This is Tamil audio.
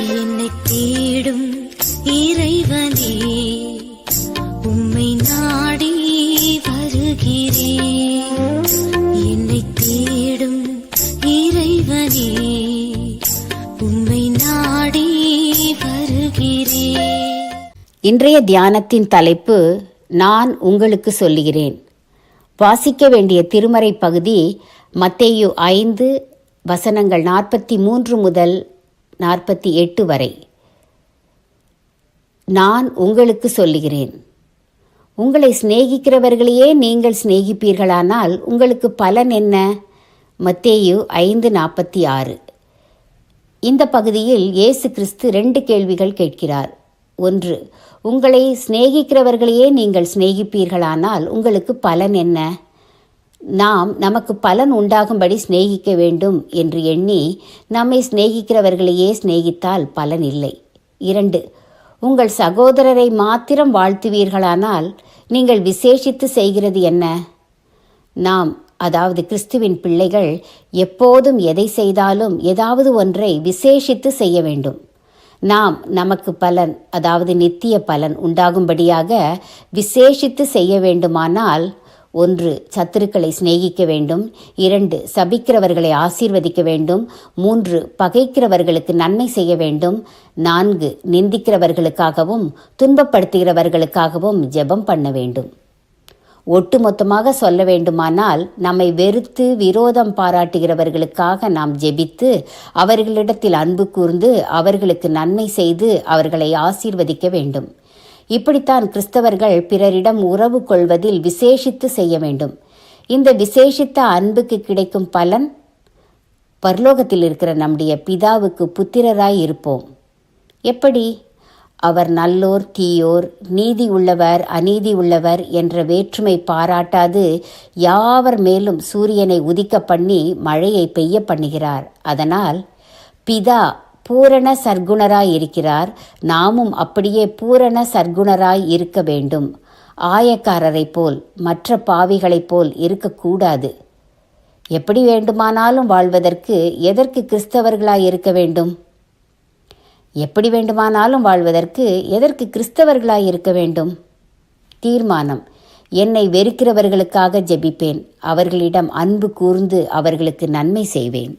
என்னை தேடும் இறைவனே, உம்மை நாடி வருகிறேன். என்னை தேடும் இறைவனே, உம்மை நாடி வருகிறேன். இன்றைய தியானத்தின் தலைப்பு நான் உங்களுக்கு சொல்லுகிறேன். வாசிக்க வேண்டிய திருமறை பகுதி மத்தேயு 5 வசனங்கள் 43 முதல் 48 வரை. நான் உங்களுக்கு சொல்லுகிறேன். உங்களை சிநேகிக்கிறவர்களையே நீங்கள் சிநேகிப்பீர்களானால் உங்களுக்கு பலன் என்ன? மத்தேயு 5:46. இந்த பகுதியில் இயேசு கிறிஸ்து 2 கேள்விகள் கேட்கிறார். 1. உங்களை சிநேகிக்கிறவர்களையே நீங்கள் சிநேகிப்பீர்களானால் உங்களுக்கு பலன் என்ன? நமக்கு பலன் உண்டாகும்படி சிநேகிக்க வேண்டும் என்று எண்ணி நம்மை சிநேகிக்கிறவர்களையே சிநேகித்தால் பலன் இல்லை. 2. உங்கள் சகோதரரை மாத்திரம் வாழ்த்துவீர்களானால் நீங்கள் விசேஷித்து செய்கிறது என்ன? அதாவது கிறிஸ்துவின் பிள்ளைகள் எப்போதும் எதை செய்தாலும் ஏதாவது ஒன்றை விசேஷித்து செய்ய வேண்டும். நமக்கு பலன், அதாவது நித்திய பலன் உண்டாகும்படியாக விசேஷித்து செய்ய வேண்டுமானால் 1. சத்துருக்களை சிநேகிக்க வேண்டும். 2. சபிக்கிறவர்களை ஆசீர்வதிக்க வேண்டும். 3. பகைக்கிறவர்களுக்கு நன்மை செய்ய வேண்டும். 4. நிந்திக்கிறவர்களுக்காகவும் துன்பப்படுத்துகிறவர்களுக்காகவும் ஜெபம் பண்ண வேண்டும். ஒட்டுமொத்தமாக சொல்ல வேண்டுமானால் நம்மை வெறுத்து விரோதம் பாராட்டுகிறவர்களுக்காக நாம் ஜெபித்து அவர்களிடத்தில் அன்பு கூர்ந்து அவர்களுக்கு நன்மை செய்து அவர்களை ஆசீர்வதிக்க வேண்டும். இப்படித்தான் கிறிஸ்தவர்கள் பிறரிடம் உறவு கொள்வதில் விசேஷித்து செய்ய வேண்டும். இந்த விசேஷித்த அன்புக்கு கிடைக்கும் பலன், பரலோகத்தில் இருக்கிற நம்முடைய பிதாவுக்கு புத்திரராய் இருப்போம். எப்படி? அவர் நல்லோர் தீயோர், நீதி உள்ளவர் அநீதி உள்ளவர் என்ற வேற்றுமை பாராட்டாது யாவர் மேலும் சூரியனை உதிக்க பண்ணி மழையை பெய்ய பண்ணுகிறார். அதனால் பிதா பூரண சர்க்குணராய் இருக்கிறார். நாமும் அப்படியே பூரண சர்க்குணராய் இருக்க வேண்டும். ஆயக்காரரை போல் மற்ற பாவிகளைப் போல் இருக்கக்கூடாது. எப்படி வேண்டுமானாலும் வாழ்வதற்கு எதற்கு கிறிஸ்தவர்களாய் இருக்க வேண்டும்? எப்படி வேண்டுமானாலும் வாழ்வதற்கு எதற்கு கிறிஸ்தவர்களாய் இருக்க வேண்டும்? தீர்மானம்: என்னை வெறுக்கிறவர்களுக்காக ஜெபிப்பேன், அவர்களிடம் அன்பு கூர்ந்து அவர்களுக்கு நன்மை செய்வேன்.